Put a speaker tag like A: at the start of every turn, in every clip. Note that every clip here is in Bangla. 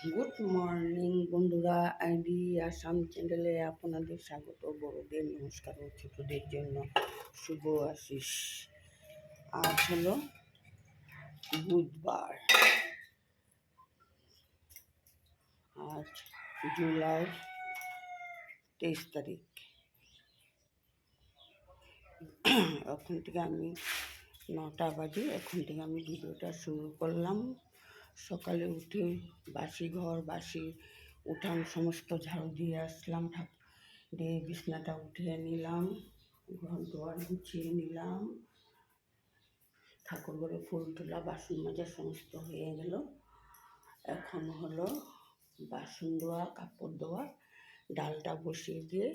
A: গুড মর্নিং বন্ধুরা, আইডি আসাম চ্যানেলে আপনাদের স্বাগত। বড়দের নমস্কার ও ছোটদের জন্য শুভ আশিস। আজ হলো বুধবার, আজ জুলাই 23 তারিখ। এখন থেকে আমি 9টা বাজে, এখন থেকে আমি ভিডিওটা শুরু করলাম। সকালে উঠে বাসি ঘর, বাসি উঠান সমস্ত ঝাড়ু দিয়ে আসলাম, দিয়ে বিছনাটা উঠিয়ে নিলাম, ঘর দুয়ার গুছিয়ে নিলাম, ঠাকুর ঘরে ফুল তোলা, বাসন মাজা সমস্ত হয়ে গেল। এখন হলো বাসন ধোয়া, কাপড় ধোয়া, ডালটা বসিয়ে দিয়ে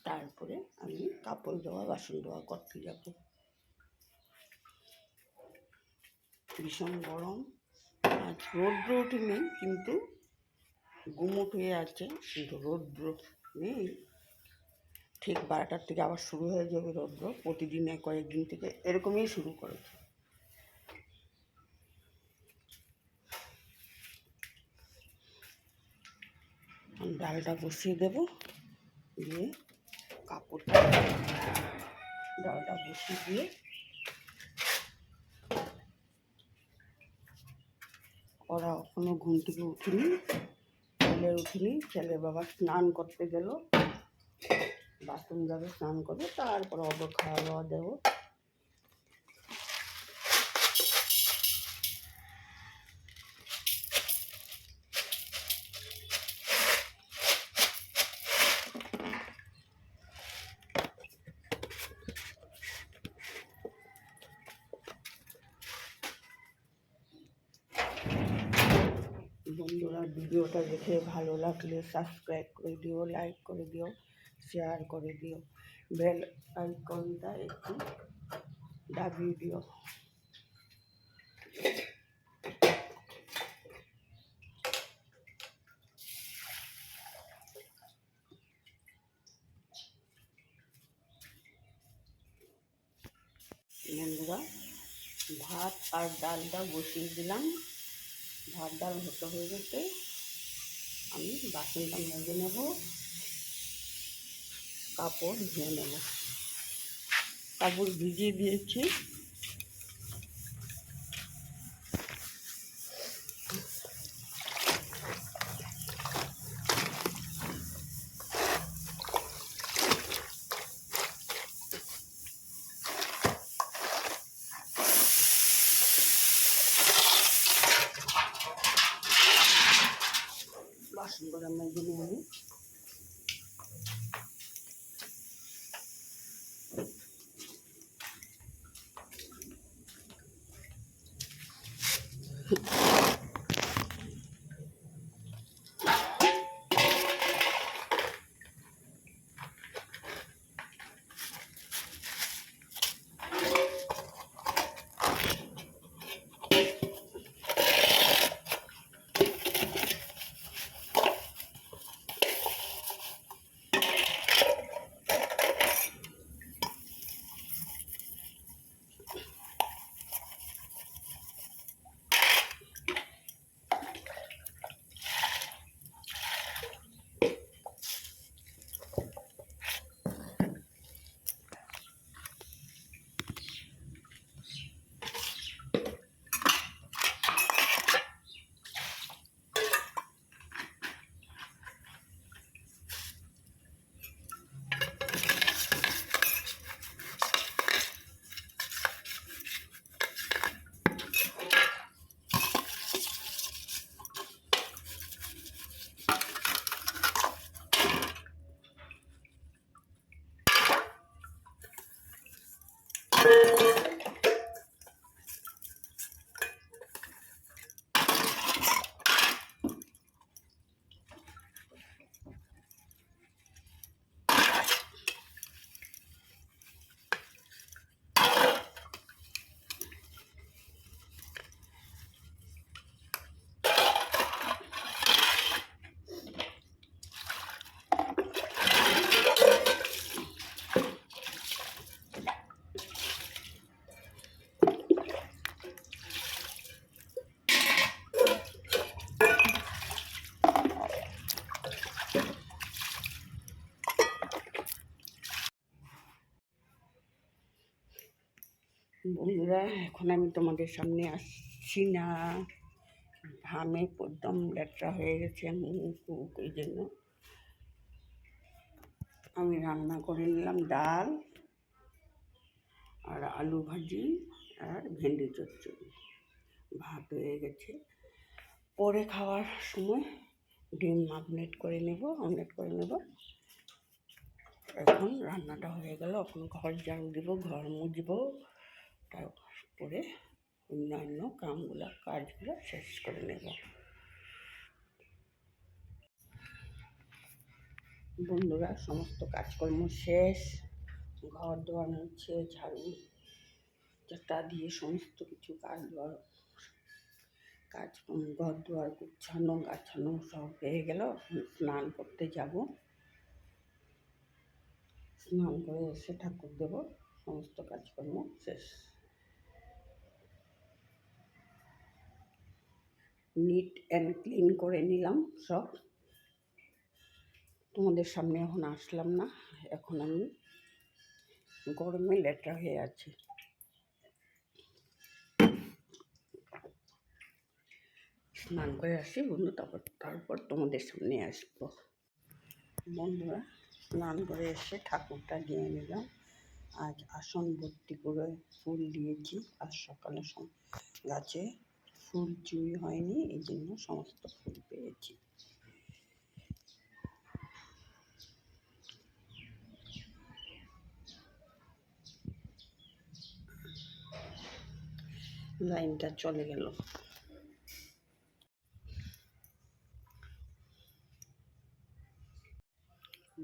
A: তারপরে আমি কাপড় ধোয়া, বাসন ধোয়া করতে যাব। ভীষণ গরম, আজ রৌদ্র ওঠেনি কিন্তু গুমট হয়ে আছে, কিন্তু রৌদ্র নেই। ঠিক 12টার থেকে আবার শুরু হয়ে যাবে রৌদ্র, প্রতিদিনে কয়েকদিন থেকে এরকমই শুরু করেছে। ডালটা বসিয়ে দেব, দিয়ে কাপড়টা ডালটা বসিয়ে দিয়ে ওরা এখনো ঘুম থেকে উঠিনি, ছেলে বাবা স্নান করতে গেল, বাথরুম যাবে, স্নান করবে, তারপর ওকে খাওয়া দাওয়া দেবো। বন্ধুরা, ভিডিওটা দেখে ভালো লাগলে সাবস্ক্রাইব করে দিও, লাইক করে দিও, শেয়ার করে দিও, বেল আইকনটা একটু দাবিয়ে দিও। বন্ধুরা, ভাত আর ডালটা বসিয়ে দিলাম, ভাত ডাল হয়ে গেছে। আমি বাসনটা মেজে নেব, কাপড় ধুয়ে নেব। কাপড় ভিজিয়ে দিয়েছি, বাসনগুলো মেজে নিয়ে আমি বন্ধুরা, এখন আমি তোমাদের সামনে আসছি না, ঘামে একদম লেট্রা হয়ে গেছে মুখ, এই জন্য আমি রান্না করে নিলাম ডাল আর আলু ভাজি আর ভেন্ডি চচ্চড়ি। ভাত হয়ে গেছে, পরে খাওয়ার সময় ডিম অমলেট করে নেব। এখন রান্নাটা হয়ে গেল, এখন ঘর ঝাড়ু দেবো, ঘর মুছবো, তারপরে অন্যান্য কাজগুলো শেষ করে নেব। বন্ধুরা, সমস্ত কাজকর্ম শেষ, ঘর দুয়ার মুছে ঝাড়ু চাটা দিয়ে সমস্ত কিছু ঘর দুয়ার গুছানো গাছানো সব হয়ে গেল। স্নান করতে যাব, স্নান করে এসে ঠাকুর দেব, সমস্ত কাজকর্ম শেষ। নিট অ্যান্ড ক্লিন করে নিলাম সব, তোমাদের সামনে এখন আসলাম না, এখন আমি গরমে লেট্রা হয়ে আছি। স্নান করে আসি বন্ধু, তারপর তোমাদের সামনে আসবো। বন্ধুরা, স্নান করে এসে ঠাকুরটা দিয়ে নিলাম। আজ আসন ভর্তি করে ফুল দিয়েছি, আজ সকালে গাছে ফুল চুরি হয়নি, এই জন্য সমস্ত ফুল পেয়েছি। লাইনটা চলে গেল।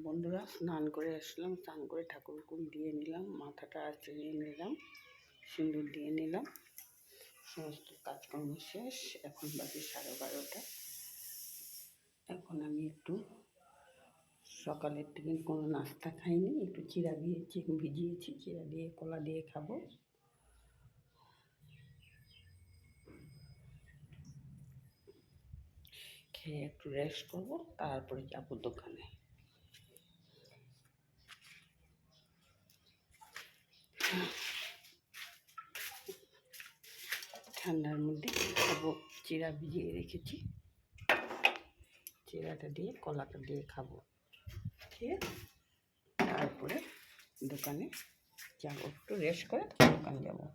A: বন্ধুরা, স্নান করে আসলাম, স্নান করে ঠাকুর কুল দিয়ে নিলাম, মাথাটা আঁচড়িয়ে নিলাম, সিঁদুর দিয়ে নিলাম, সমস্ত কাজকর্ম শেষ। এখন বাজে 12:30। এখন আমি একটু সকালের থেকে কোনো নাস্তা খাইনি, একটু চিড়া ভিজিয়েছি, চিড়া দিয়ে কলা দিয়ে খাবো। খেয়ে একটু রেস্ট করবো, তারপরে যাবো দোকানে। ঠান্ডার মধ্যে খাবো, চিড়া ভিজিয়ে রেখেছি, চিড়াটা দিয়ে কলাটা দিয়ে খাবো, খেয়ে তারপরে দোকানে যাবো, একটু রেস্ট করে দোকানে যাবো।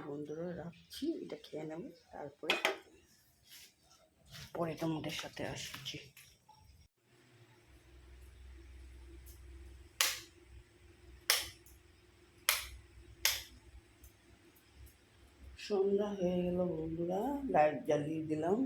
A: বন্ধুরা, রাখছি, এটা খেয়ে নেব, তারপরে তোমাদের সাথে আসছি। সন্ধ্যা হয়ে গেল বন্ধুরা, লাইট জ্বালিয়ে দিলাম।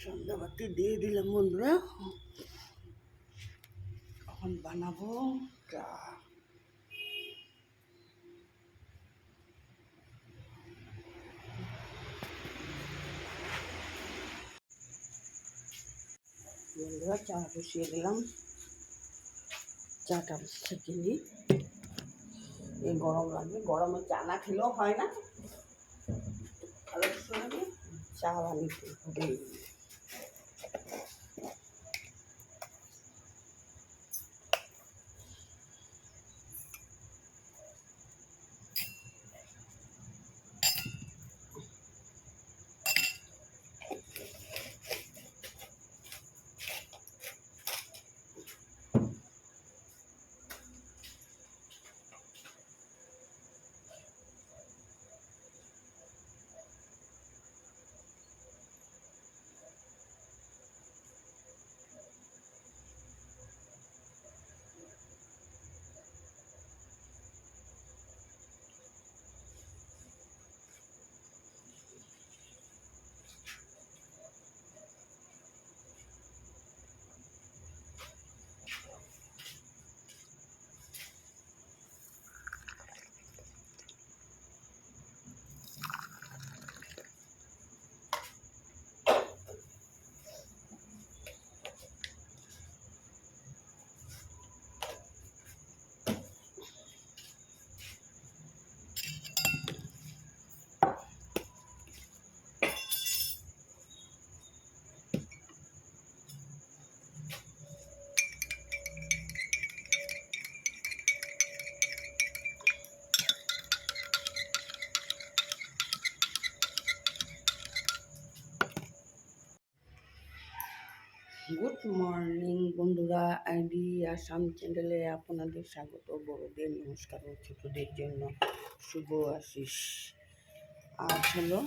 A: সন্ধ্যাবাতি দিয়ে দিলাম বন্ধুরা। এখন বানাবো চা। বন্ধুরা চা বসিয়ে দিলাম, চাটা ছেঁকে নিই। এই গরম লাগবে, গরমে চা না খেলেও হয় না, ভালো লাগে চা বানিয়ে হবে। গুড মর্নিং বন্ধুরা, আইডি আসাম চ্যানেলে আপনাদের স্বাগত। বড়দের নমস্কার ও ছোটদের জন্য শুভ আশিস। আজ হলো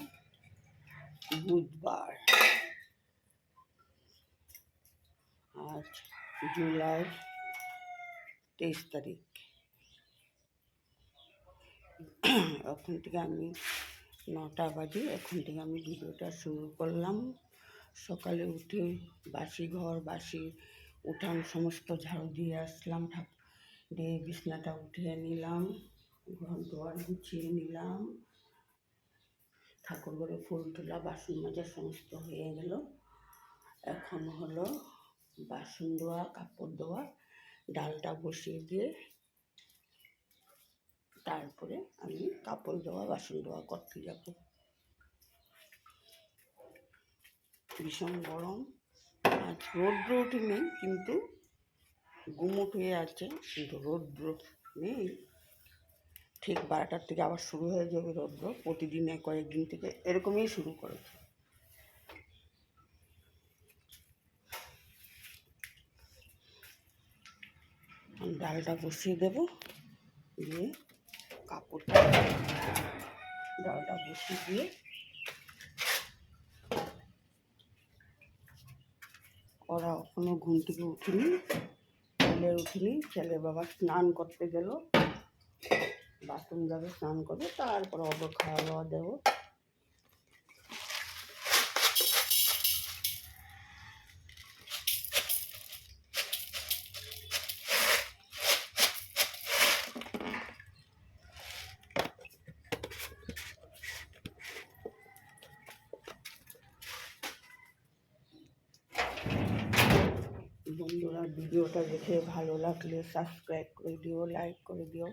A: বুধবার, আজ জুলাই 23 তারিখ। এখন থেকে আমি 9টা বাজে, এখন থেকে আমি ভিডিওটা শুরু করলাম। সকালে উঠে বাসি ঘর বাসি উঠান সমস্ত ঝাড়ু দিয়ে আসলাম, দিয়ে বিছনাটা উঠিয়ে নিলাম, ঘর দুয়ার গুছিয়ে নিলাম, ঠাকুর ঘরে ফুল তোলা, বাসন মাজা সমস্ত হয়ে গেল। এখন হলো বাসন ধোয়া, কাপড় ধোয়া, ডালটা বসিয়ে দিয়ে তারপরে আমি কাপড় ধোয়া বাসন ধোয়া করতে যাব। ভীষণ গরম, আজ রৌদ্র ওঠেনি কিন্তু গুমট হয়ে আছে, কিন্তু রৌদ্র নেই। ঠিক 12টার থেকে আবার শুরু হয়ে যাবে রৌদ্র, প্রতিদিন কয়েকদিন থেকে এরকমই শুরু করেছে। ডালটা বসিয়ে দেব, দিয়ে কাপড়টা ডালটা বসিয়ে দিয়ে ওরা এখনো ঘুম থেকে উঠিনি, ছেলে বাবা স্নান করতে গেল, বাথরুম যাবে, স্নান করবে, তারপরে ওদের খাওয়া দাওয়া দেবো। বন্ধুরা ভিডিওটা দেখে ভালো লাগলে সাবস্ক্রাইব করে দিও, লাইক করে দিও,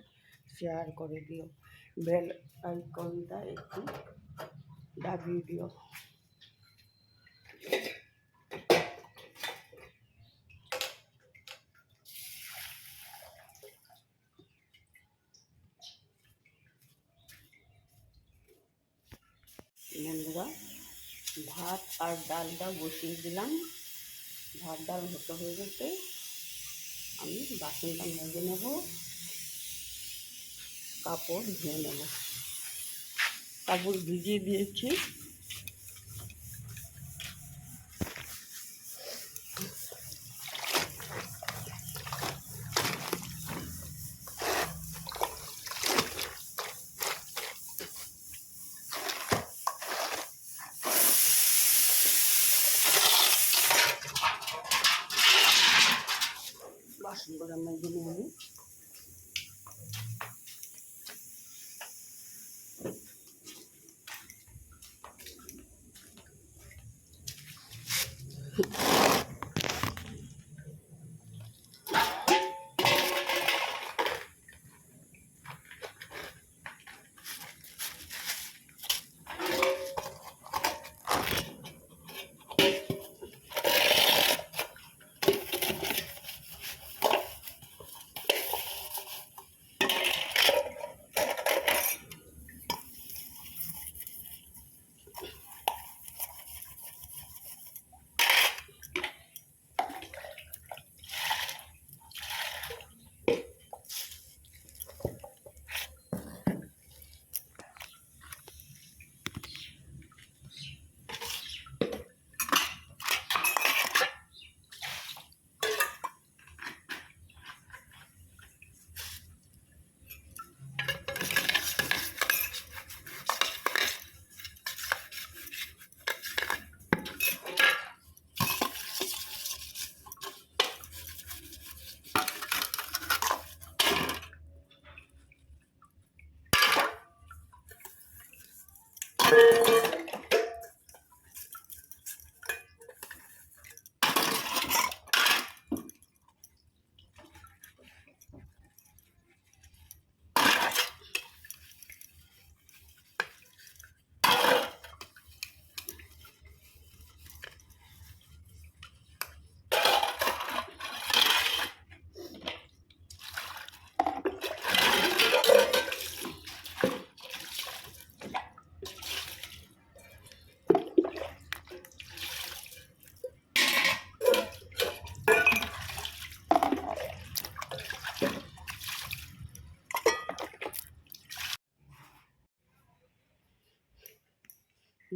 A: শেয়ার করে দিও, বেল আইকনটা একটু দাবিয়ে দিও। বন্ধুরা ভাত আর ডালটা বসিয়ে দিলাম, ভাত ডাল হয়ে গেছে, আমি বাসনটা মেজে নেব, কাপড় ধুয়ে নেব। কাপড় ভিজিয়ে দিয়েছি,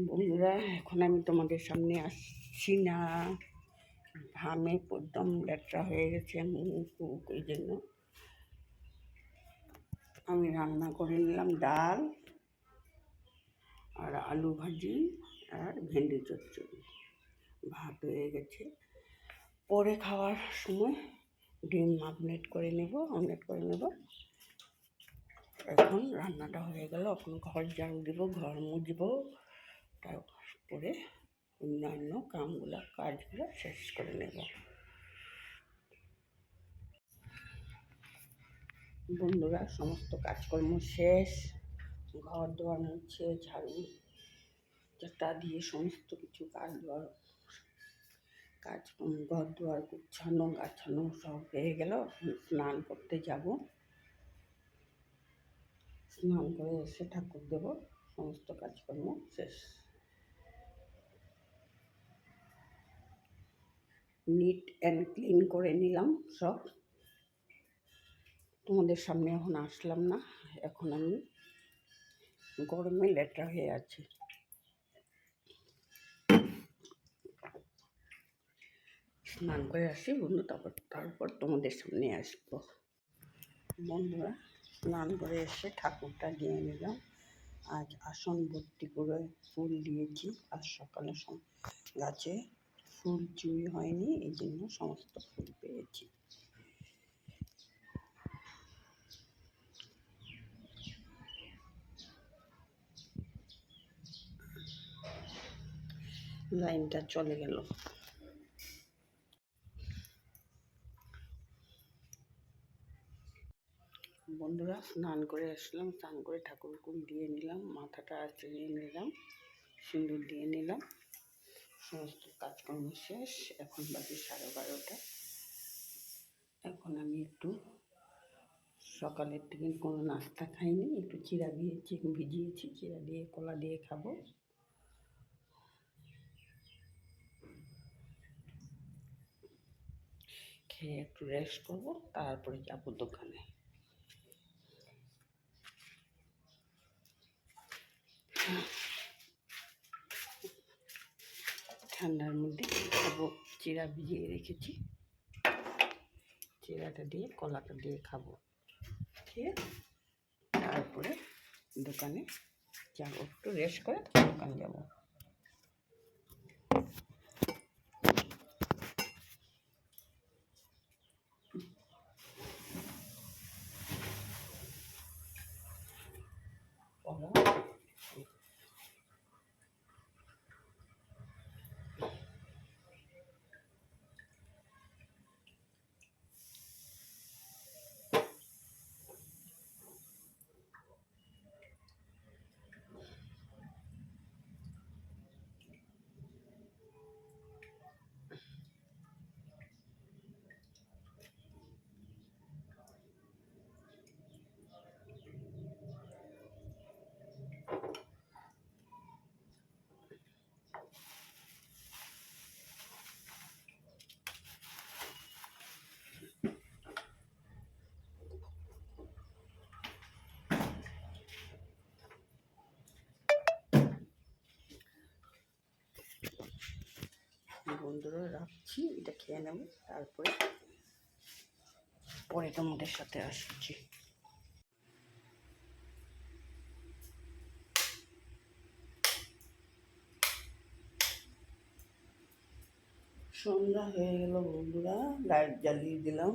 A: বন্ধুরা, এখন আমি তোমাদের সামনে আসছি না, ঘামে একদম লেট্রা হয়ে গেছে মুখ, এই জন্য আমি রান্না করে নিলাম ডাল আর আলু ভাজি আর ভেন্ডি চচ্চড়ি। ভাত হয়ে গেছে, পরে খাওয়ার সময় ডিম অমলেট করে নেব। এখন রান্নাটা হয়ে গেল, এখন ঘর ঝাড়ু দেবো, ঘর মুছবো, তারপরে অন্যান্য কাজগুলো শেষ করে নেব। বন্ধুরা, সমস্ত কাজকর্ম শেষ, ঘর দুয়ার মুছে ঝাড়ু চাটা দিয়ে সমস্ত কিছু ঘর দুয়ার গুছানো গাছানো সব হয়ে গেল। স্নান করতে যাব, স্নান করে এসে ঠাকুর দেব, সমস্ত কাজকর্ম শেষ। নিট অ্যান্ড ক্লিন করে নিলাম সব। তোমাদের সামনে এখন আসলাম না, এখন আমি গরমে লেট্রা হয়ে আছি। স্নান করে আসি বন্ধু, তারপর তোমাদের সামনে আসবো। বন্ধুরা, স্নান করে এসে ঠাকুরটা দিয়ে নিলাম। আজ আসন ভর্তি করে ফুল দিয়েছি, আজ সকালে গাছে ফুল চুরি হয়নি, এই জন্য সমস্ত ফুল পেয়েছি। লাইনটা চলে গেল। বন্ধুরা, স্নান করে আসলাম, স্নান করে ঠাকুর কুল দিয়ে নিলাম, মাথাটা আঁচড়িয়ে নিলাম, সিঁদুর দিয়ে নিলাম, সমস্ত কাজকর্ম শেষ। এখন বাজে 12:30। এখন আমি একটু সকালের থেকে কোনো নাস্তা খাইনি, একটু চিড়া ভিজিয়েছি, চিড়া দিয়ে কলা দিয়ে খাবো। খেয়ে একটু রেস্ট করবো, তারপরে যাবো দোকানে। ঠান্ডার মধ্যে খাবো, চিড়া ভিজিয়ে রেখেছি, চিড়াটা দিয়ে কলাটা দিয়ে খাবো, খেয়ে তারপরে দোকানে যাবো, একটু রেস্ট করে দোকানে যাবো। বন্ধুরা, রাখছি, এটা খেয়ে নেব, তারপরে তোমাদের সাথে আসছি। সন্ধ্যা হয়ে গেল বন্ধুরা, লাইট জ্বালিয়ে দিলাম।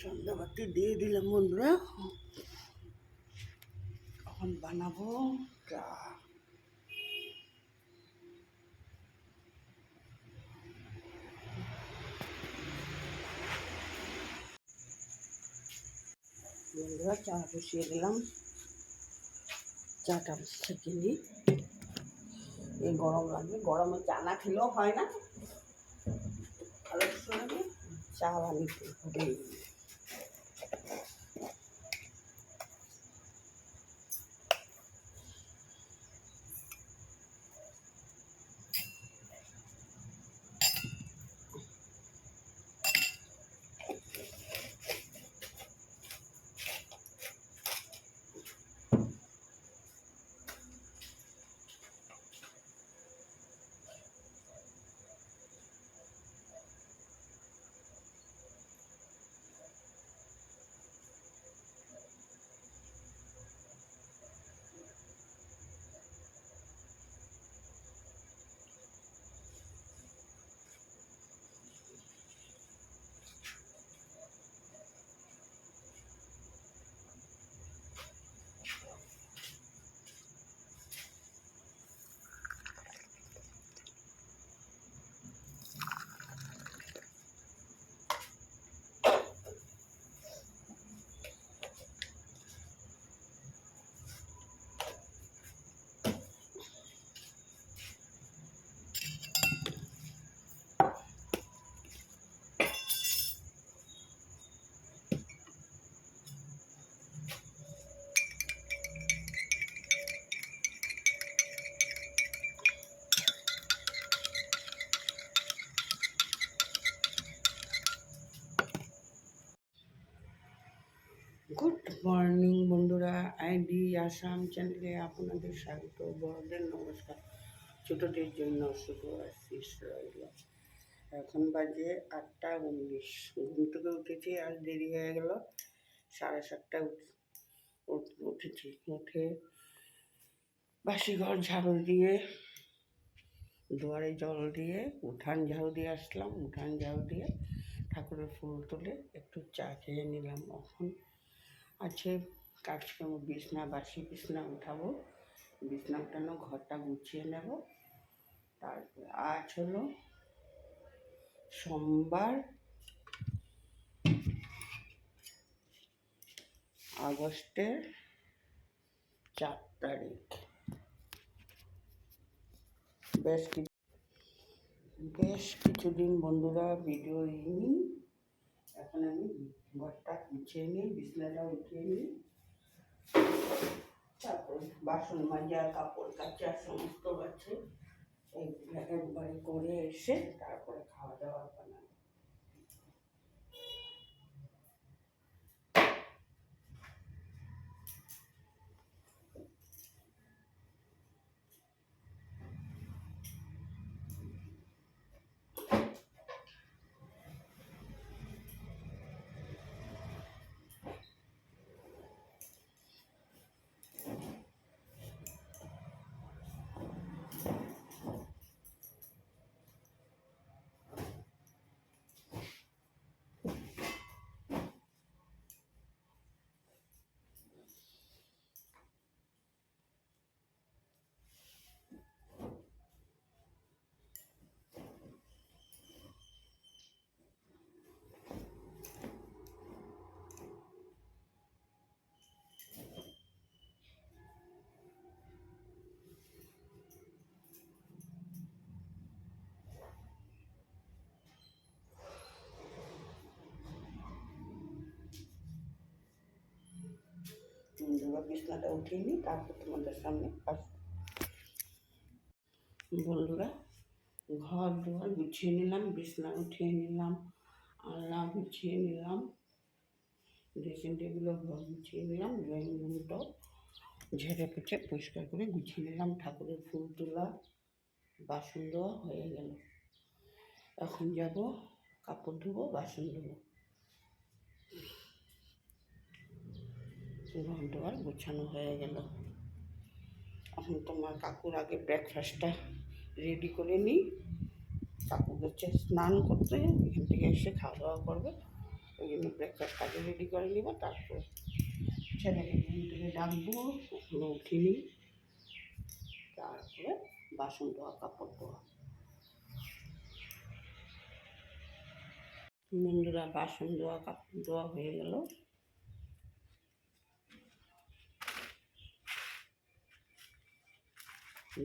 A: সন্ধ্যাবাতি দিয়ে দিলাম বন্ধুরা। এখন বানাবো চা। বন্ধুরা চা বসিয়ে দিলাম, চাটা ছেঁকে নিই। এই গরম লাগবে, গরমে চা না খেলেও হয় না, ভালো লাগে। চা বানিয়ে হবে। গুড মর্নিং বন্ধুরা, আইডি আসাম চ্যানেলে আপনাদের স্বাগত। বড়দের নমস্কার, ছোটদের জন্য শুভ আশিস রইল। এখন বাজে 8:19। ঘুম থেকে উঠেছি, আজ দেরি হয়ে গেল। 7:30 উঠেছি। উঠে বাসি ঘর ঝাড়ু দিয়ে, দুয়ারে জল দিয়ে, উঠান ঝাড়ু দিয়ে আসলাম। উঠান ঝাড়ু দিয়ে ঠাকুরের ফুল তুলে একটু চা খেয়ে নিলাম। এখন আছে কাজকর্ম, বিছনা, বাসি বিছনা উঠাবো, বিছনা উঠানো, ঘরটা গুছিয়ে নেব। তারপরে আজ হলো সোমবার, আগস্টের 4 তারিখ। বেশ কিছুদিন বন্ধুরা ভিডিও দিইনি। এখন আমি ঘরটা গুছিয়ে নিই, বিছনাটা উঠিয়ে নিই, তারপর বাসন মাজা, কাপড় কাচা সমস্ত আছে, একবারে করে এসে তারপরে খাওয়া দাওয়া বানাবো। বিছনাটা উঠিয়ে নিই, তারপর তোমাদের সামনে আসবো। বন্ধুরা, ঘর দুয়ার গুছিয়ে নিলাম, বিছনা উঠিয়ে নিলাম, আলনা গুছিয়ে নিলাম, ড্রেসিং টেবিলও ঘর গুছিয়ে নিলাম, ড্রয়িং রুমটাও ঝেড়ে পেঁচে পরিষ্কার করে গুছিয়ে নিলাম। ঠাকুরের ফুল তোলা, বাসন দেওয়া হয়ে গেল। এখন যাব কাপড় ধোবো, বাসন ধোবো। ঘর দুয়ার গোছানো হয়ে গেল। এখন তোমার কাকুর আগে ব্রেকফাস্টটা রেডি করে নিই। কাকু হচ্ছে স্নান করতে, এখান থেকে এসে খাওয়া দাওয়া করবে, ওই জন্য ব্রেকফাস্ট আগে রেডি করে নিব, তারপরে ছেলেকে ঘুম থেকে ডাকবো, এখনো উঠিনি। তারপরে বাসন ধোয়া, কাপড় ধোয়া। বন্ধুরা, বাসন ধোয়া কাপড় ধোয়া হয়ে গেল।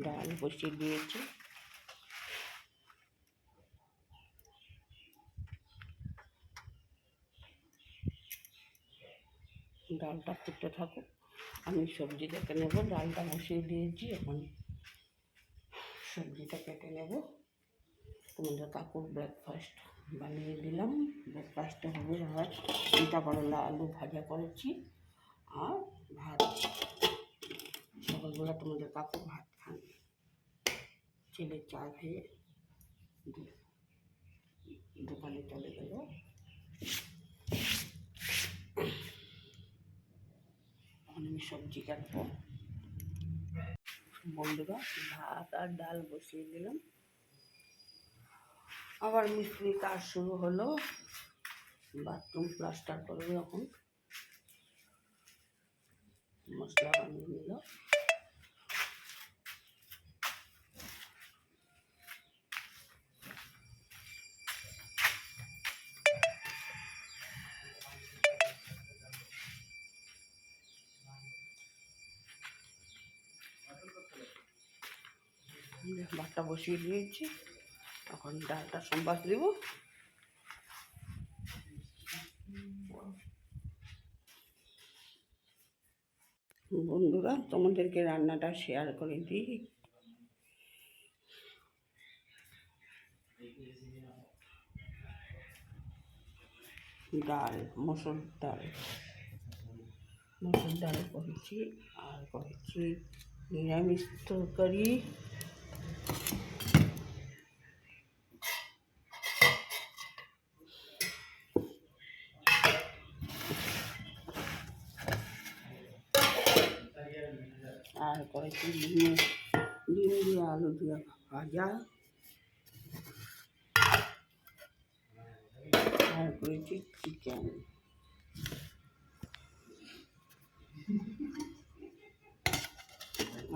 A: ডাল বসিয়ে দিয়েছি। ডালটা ফুটতে থাকুক, আমি সবজি কেটে নেব। ডালটা বসিয়ে দিয়েছি, এখন সবজিটা কেটে নেব। তোমাদের কাকুর ব্রেকফাস্ট বানিয়ে দিলাম। ব্রেকফাস্টটা হবে আর চিন্তা করলা আলু ভাজা করেছি আর ভাত। সকালবেলা তোমাদের কাকু ভাত খান, ছেলে চা খেয়ে দোকানে চলে গেল। এখন আমি সবজি কাটবো। বন্ধুরা, ভাত আর ডাল বসিয়ে দিলাম। আবার মিস্ত্রি কাজ শুরু হলো, বাথরুম প্লাস্টার করবে। এখন মশলা বানিয়ে নিল। ভাতটা বসিয়ে দিয়েছি, এখন ডালটা সম্বাস দিব। বন্ধুরা, তোমাদেরকে রান্নাটা শেয়ার করে দিই। ডাল, মসুর ডাল করেছি, আর করেছি নিরামিষ তরকারি। আর করেছি ডিম দিয়ে আলু দিয়ে ভাজা। আর করেছি চিকেন।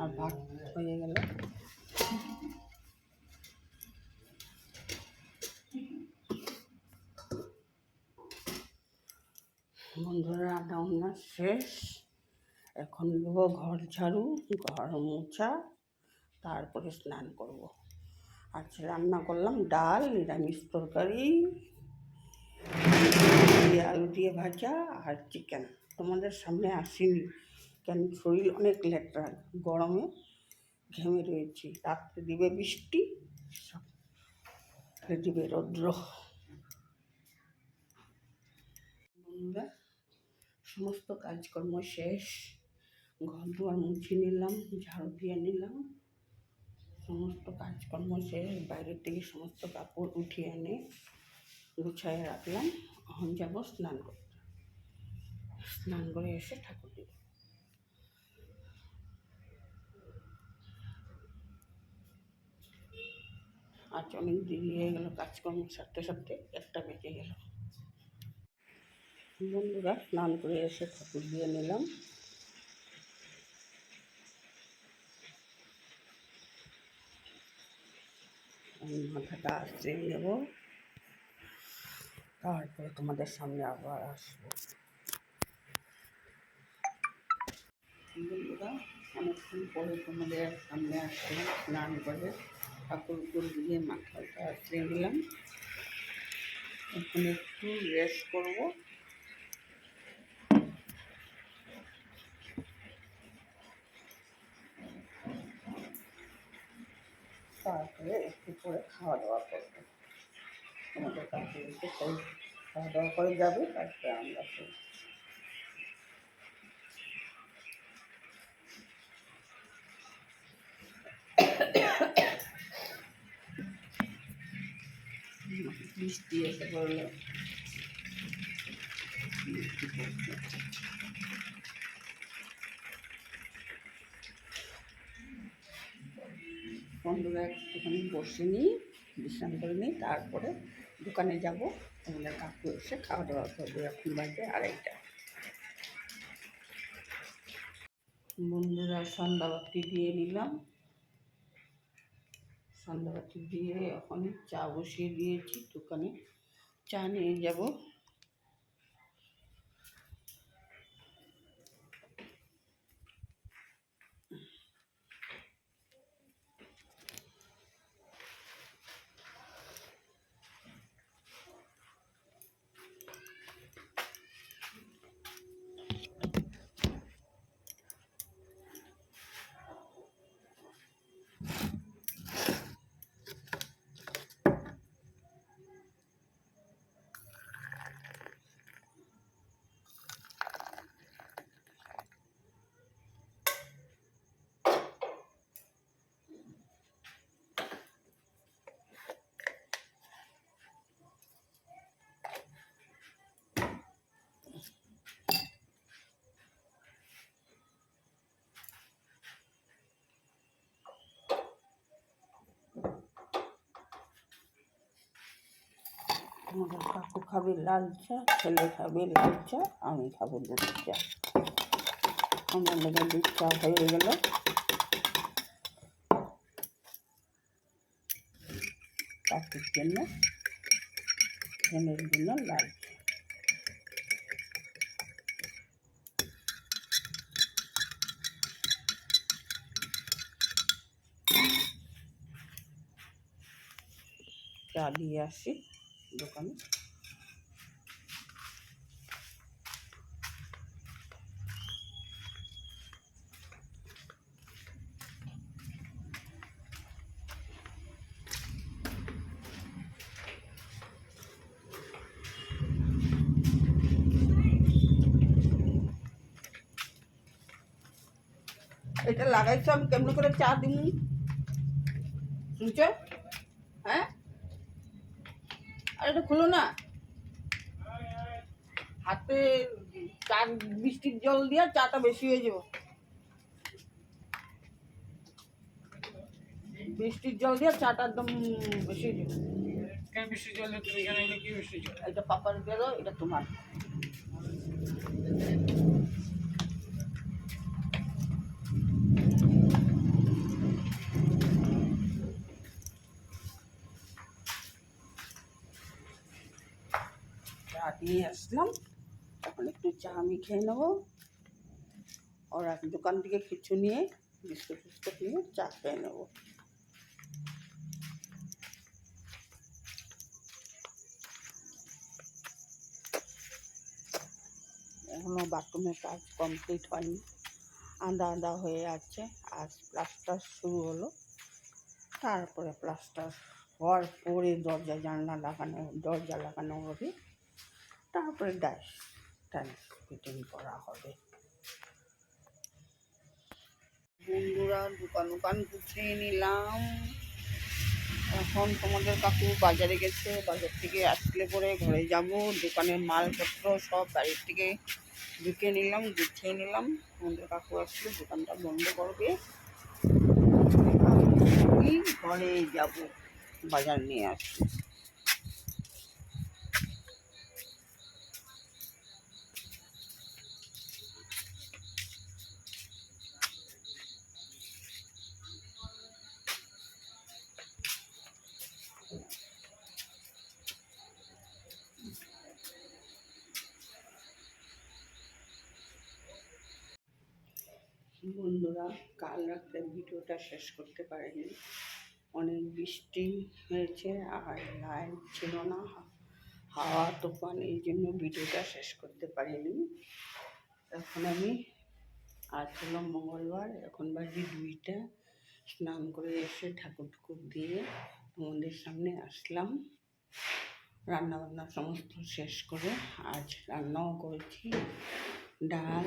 A: আর ভাত হয়ে গেল। বন্ধুরা, রান্না বান্না শেষ। এখন দেবো ঘর ঝাড়ু, ঘর মোছা, তারপরে স্নান করব। আজকে রান্না করলাম ডাল, নিরামিষ তরকারি, আলু দিয়ে ভাজা আর চিকেন। তোমাদের সামনে আসিনি কেন, শরীর অনেক লেটরা, গরমে ঘেমে রয়েছি। রাত্রে দিবে বৃষ্টি, সকালে দিবে রৌদ্র। বন্ধুরা, সমস্ত কাজকর্ম শেষ। ঘর দুয়ার মুছে নিলাম, ঝাড়ু দিয়ে নিলাম, সমস্ত কাজকর্ম শেষ। বাইরের থেকে সমস্ত কাপড় উঠিয়ে এনে গুছায় রাখলাম। এখন যাব স্নান করতে। স্নান করে এসে ঠাকুর দেব। আজ অনেক দেরি হয়ে গেল, কাজকর্ম সারতে সারতে 1টা বেজে গেল। বন্ধুরা, স্নান করে এসে ঠাকুর দিয়ে নিলাম। মাথাটা আসতে নেব, তারপরে তোমাদের সামনে আবার আসবো। বন্ধুরা, অনেকক্ষণ পরে তোমাদের সামনে আসলাম। স্নান করে ঠাকুর দিয়ে মাথাটা আসতে নিলাম। এখন একটু রেস্ট করবো। তারপরে একটু পরে খাওয়া দাওয়া করবো। তোমাদের কাছে এসে সেই খাওয়া দাওয়া করে যাবে, তারপরে আমরা বৃষ্টি এসে পড়লো। বন্ধুরা, একটুখানি বসে নিই, বিশ্রাম করে নিই, তারপরে দোকানে যাব। আমাদের কাকু এসে খাওয়া দাওয়া করবে। এখন বাজে 2:30। বন্ধুরা সন্ধ্যাবাতি দিয়ে নিলাম, সন্ধ্যাবাতি দিয়ে এখন চা বসিয়ে দিয়েছি, দোকানে চা নিয়ে যাব। আমাদের কাকু খাবে লাল চা, ছেলে খাবে লাল চা, আমি খাবো দুধ চা। আমার লেগে দুধ চা হয়ে গেল। কাকুর জন্য, ছেলের জন্য লাল চা। চা দিয়ে আসি দোকানে। এটা লাগাইছো, আমি কেমন করে চা দিই শুনছো? হ্যাঁ, আর এটা খুলো না। হাতে চা, বৃষ্টির জল দিয়া চাটা বেশি হয়ে যাবে। বৃষ্টির জল দিয়ে চাটা একদম বেশি হয়ে যাবে। কেন বৃষ্টির জল দিয়ে তুমি এখানে কি বৃষ্টির জল? এটা পাপার গেল, এটা তোমার। চা দিয়ে আসলাম, এখন একটু চা আমি খেয়ে নেবো। আর এক দোকান থেকে কিছু নিয়ে বিস্কুট ফিস্কুট নিয়ে চা খেয়ে নেবো। এখনো বাথরুমের কাজ কমপ্লিট হয়নি, আদা আদা হয়ে আছে। আজ প্লাস্টার শুরু হলো, তারপরে প্লাস্টার হওয়ার পরে দরজা লাগানো হবে, তারপরে টাইলস ফিটিং করা হবে। বন্ধুরা দোকান গুছিয়ে নিলাম। এখন তোমাদের কাকু বাজারে গেছে, বাজার থেকে আসলে পরে ঘরে যাব। দোকানের মালপত্র সব বাড়ির থেকে ঢুকে নিলাম, গুছিয়ে নিলাম। তোমাদের কাকু আসলে দোকানটা বন্ধ করবে, আমি ঘরে যাব বাজার নিয়ে আসবো। বন্ধুরা কাল রাত্রে ভিডিওটা শেষ করতে পারিনি, অনেক বৃষ্টি হয়েছে আর লাইন ছিল না, হাওয়া তুফান, এই জন্য ভিডিওটা শেষ করতে পারিনি। এখন আমি, আজ হলো মঙ্গলবার, এখন বাজে 2টা। স্নান করে এসে ঠাকুর দিয়ে তোমাদের সামনে আসলাম। রান্নাবান্না সমস্ত শেষ করে আজ রান্নাও করেছি, ডাল,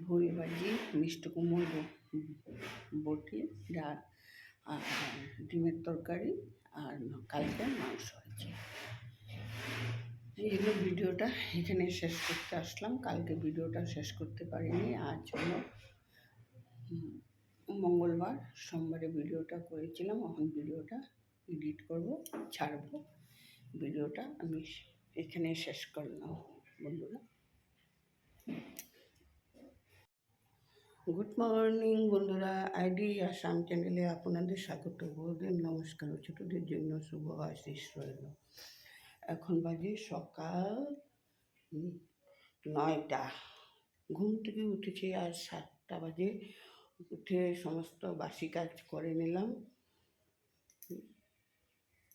A: ভুড়ি ভাজি, মিষ্টি কুমড়ো বটি, ডাল আর ডিমের তরকারি, আর কালকে মাংস আছে। এই জন্য ভিডিওটা এখানে শেষ করতে আসলাম। কালকে ভিডিওটা শেষ করতে পারিনি। আজ হলো মঙ্গলবার, সোমবারে ভিডিওটা করেছিলাম, এখন ভিডিওটা এডিট করব, ছাড়বো। ভিডিওটা আমি এখানে শেষ করলাম বন্ধুরা। গুড মর্নিং বন্ধুরা, আইডি আসাম চ্যানেলে আপনাদের স্বাগত। বড়দের নমস্কার, ছোটদের জন্য শুভ আশিস রইল। এখন বাজে সকাল 9টা। ঘুম থেকে উঠেছি আর 7টা বাজে। উঠে সমস্ত বাসি কাজ করে নিলাম,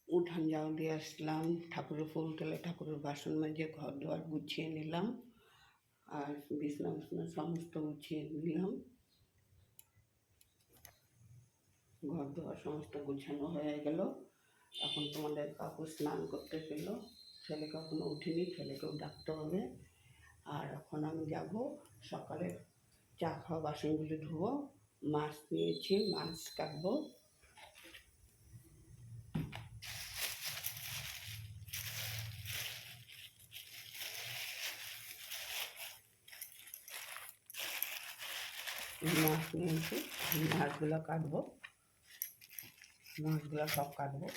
A: উঠান ঝাড়ু দিয়ে আসলাম, ঠাকুরের ফুল তুলে ঠাকুরের বাসন মেজে ঘর দুয়ার গুছিয়ে নিলাম, আর বিছনা সমস্ত গুছিয়ে নিলাম। ঘর দুয়ার সমস্ত গুছানো হয়ে গেল। এখন তোমাদের কাকু স্নান করতে গেল, ছেলেকে এখনো উঠিনি, ছেলেকেও ডাকতে হবে। আর এখন আমি যাব সকালে চা খাওয়া বাসনগুলো ধুবো। মাছ নিয়েছি, মাছ কাটবো। মাছ নিয়েছি, মাছগুলো কাটবো, মাছগুলো সব কাটবো।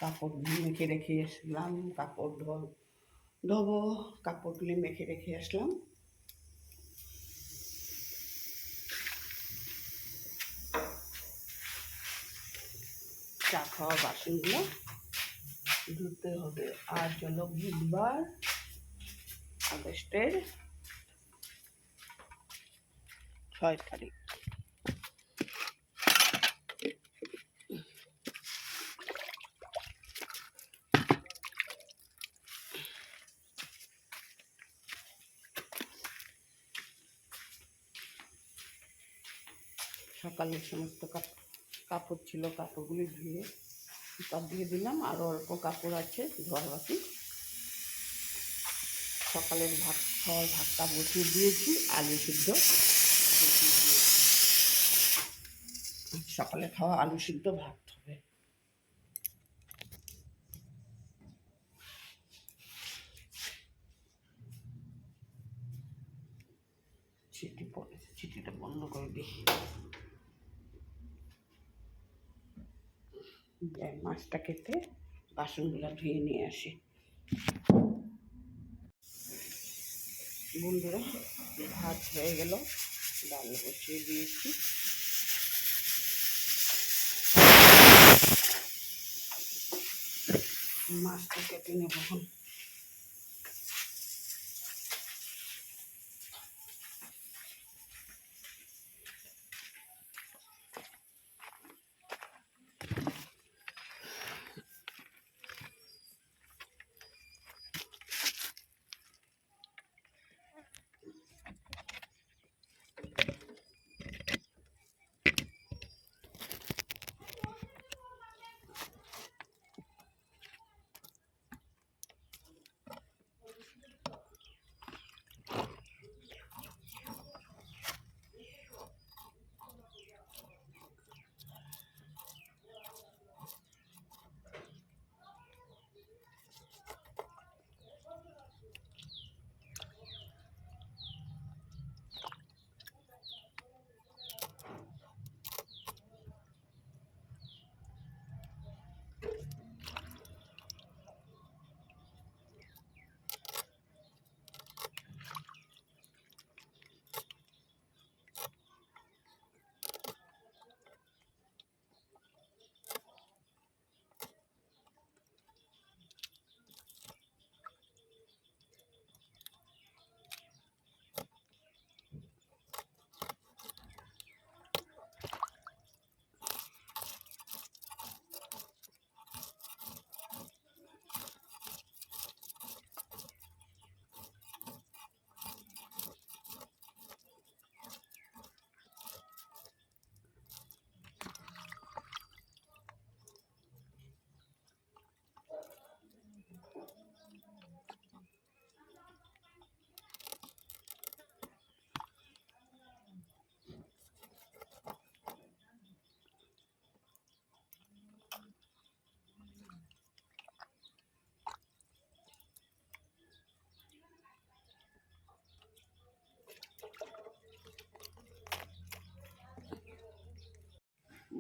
A: কাপড় মেখে রেখে আসলাম, কাপড় ধোবো, কাপড়গুলি মেখে রেখে আসলাম। চা খাওয়া বাসনগুলো ধুতে হবে। আর চলো বুধবার, আগস্টের 6 তারিখ। সকালের সমস্ত কাপড় ছিল, কাপড়গুলি ধুয়ে সুপার দিয়ে দিলাম। আরও অল্প কাপড় আছে ধোয়ার বাকি। সকালের ভাতটা বসিয়ে দিয়েছি, আলু সিদ্ধ বসিয়ে দিয়েছি। সকালে খাওয়া আলু সিদ্ধ ভাত হবে। চিঠি পড়েছে, চিঠিটা বন্ধ করে দিই। মাছটা কেটে বাসনগুলো ধুয়ে নিয়ে আসি। বন্ধুরা, ভাত হয়ে গেল, ডাল বসিয়ে দিয়েছি। মাছটা কেটে নেব এখন।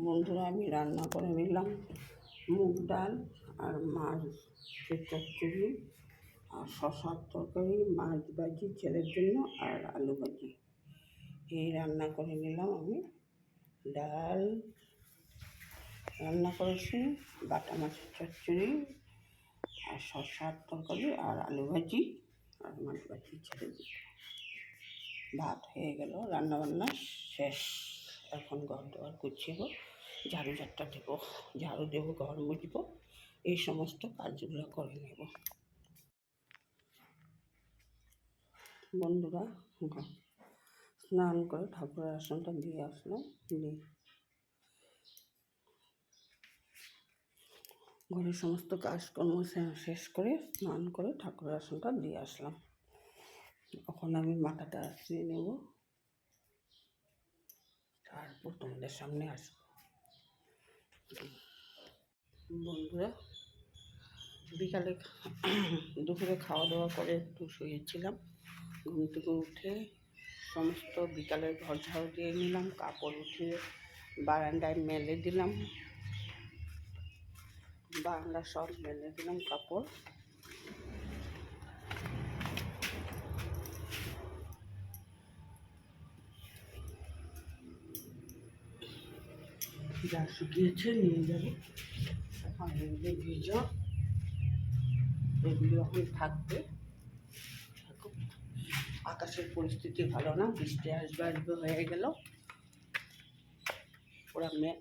A: বন্ধুরা, আমি রান্না করে নিলাম মুগ ডাল, আর মাছের চচ্চড়ি আর শশার তরকারি, মাছ ভাজি ছেলের জন্য আর আলু ভাজি। এই রান্না করে নিলাম আমি। ডাল রান্না করেছি, বাটা মাছের চচ্চড়ি আর শশার তরকারি আর আলু ভাজি আর মাছ ভাজি ছেড়ে দিই। ভাত হয়ে গেল, রান্নাবান্না শেষ। এখন ঘর দোয়ার গুছিয়ে ঝাড়ু ঝাড়টা দেবো, ঝাড়ু দেবো, ঘর মুছবো, এই সমস্ত কাজগুলো করে নেব। বন্ধুরা, স্নান করে ঠাকুরের আসনটা দিয়ে আসলাম, দিয়ে ঘরের সমস্ত কাজকর্ম শেষ করে স্নান করে ঠাকুরের আসনটা দিয়ে আসলাম। এখন আমি মাথাটা আসিয়ে নেব, তারপর তোমাদের সামনে আসবো। বন্ধুরা, বিকালে দুপুরে খাওয়া দাওয়া করে একটু শুয়েছিলাম। ঘুম থেকে উঠে সমস্ত বিকালের ঘর ঝাড়ু দিয়ে নিলাম, কাপড় উঠিয়ে বারান্দায় মেলে দিলাম, বারান্দা সব মেলে দিলাম কাপড়। যা শুকিয়েছে নিয়ে যাবো, এখন এগুলো ভিজো, এগুলো এখন থাকবে। আকাশের পরিস্থিতি ভালো না, বৃষ্টি আসবে আসবে হয়ে গেল, ওরা মেয়ে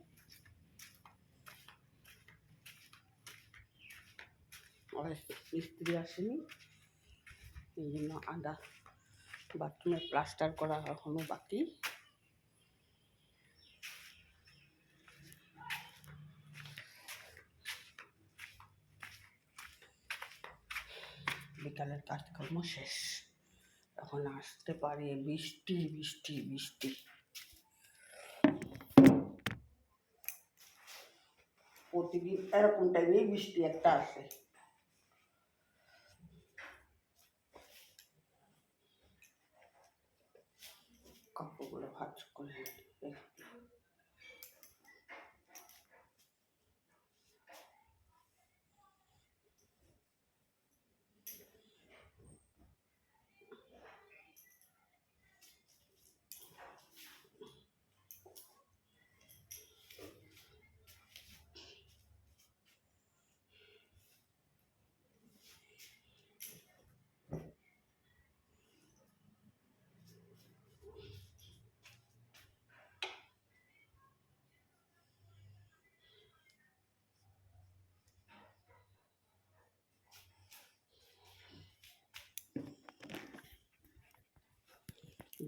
A: মিস্ত্রি আসেনি, এই জন্য বাথরুমের প্লাস্টার করা এখনো বাকি। বিকালের কাজকর্ম শেষ, এখন আসতে পারে বৃষ্টি বৃষ্টি বৃষ্টি। প্রতিদিন এরকম টাইমেই বৃষ্টি একটা আসে। কাপড়গুলো ভাঁজ করে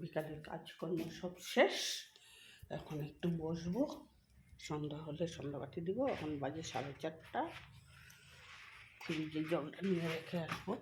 A: বিকালের কাজকর্ম সব শেষ, এখন একটু বসবো, সন্ধ্যা হলে সন্ধ্যাবাতি দিব। এখন বাজে 4:30, ফ্রিজে জলটা নিয়ে রেখে আসবো।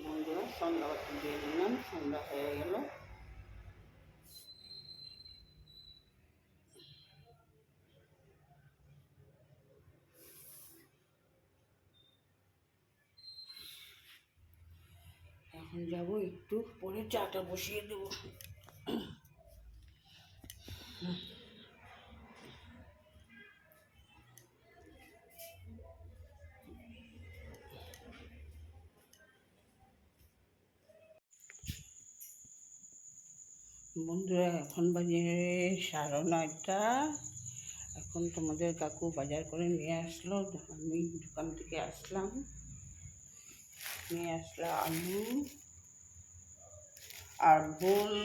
A: বন্ধুরা, সন্ধ্যাবাতি দিয়ে দিলাম, সন্ধ্যা হয়ে গেল। এখন যাবো, একটু পরে চাটা বসিয়ে দেবো। বন্ধুরা এখন বাজে 9:30। এখন তোমাদের কাকু বাজার করে নিয়ে আসলো। আমি দোকান থেকে আসলাম, নিয়ে আসলো আলু আর বোল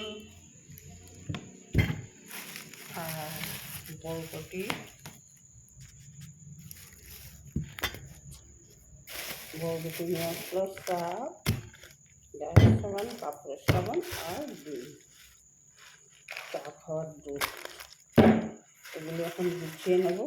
A: আর বরবটি, নিয়ে আসলো সাপ, গ্যাস সাবান, কাপড়ের সাবান আর দুধ, চা খাওয়ার দুধ। এগুলো এখন গুছিয়ে নেব।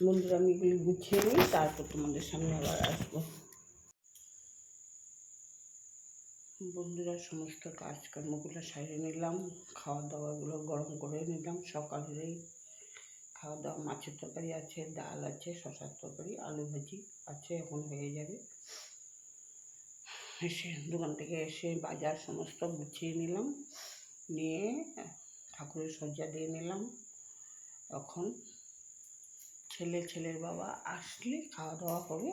A: বন্ধুরা আমি এগুলি গুছিয়ে নিই, তারপর তোমাদের সামনে আবার আসবো। বন্ধুরা সমস্ত কাজকর্মগুলো সারিয়ে নিলাম, খাওয়া দাওয়াগুলো গরম করে নিলাম। সকালেরই খাওয়া দাওয়া, মাছের তরকারি আছে, ডাল আছে, শশার তরকারি, আলু ভাজি আছে, এখন হয়ে যাবে। এসে দোকান থেকে এসে বাজার সমস্ত গুছিয়ে নিলাম, নিয়ে ঠাকুরের সজ্জা দিয়ে নিলাম। এখন ছেলের বাবা আসলে খাওয়া দাওয়া হবে।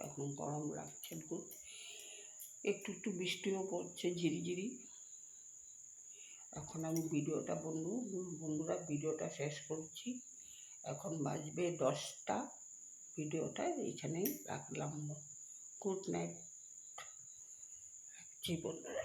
A: এখন গরম লাগছে দুধ, একটু একটু বৃষ্টিও পড়ছে ঝিরিঝিরি। এখন আমি বন্ধুরা ভিডিওটা শেষ করছি। এখন বাজবে 10টা। ভিডিওটা এইখানেই রাখলাম। গুড নাইট বন্ধুরা।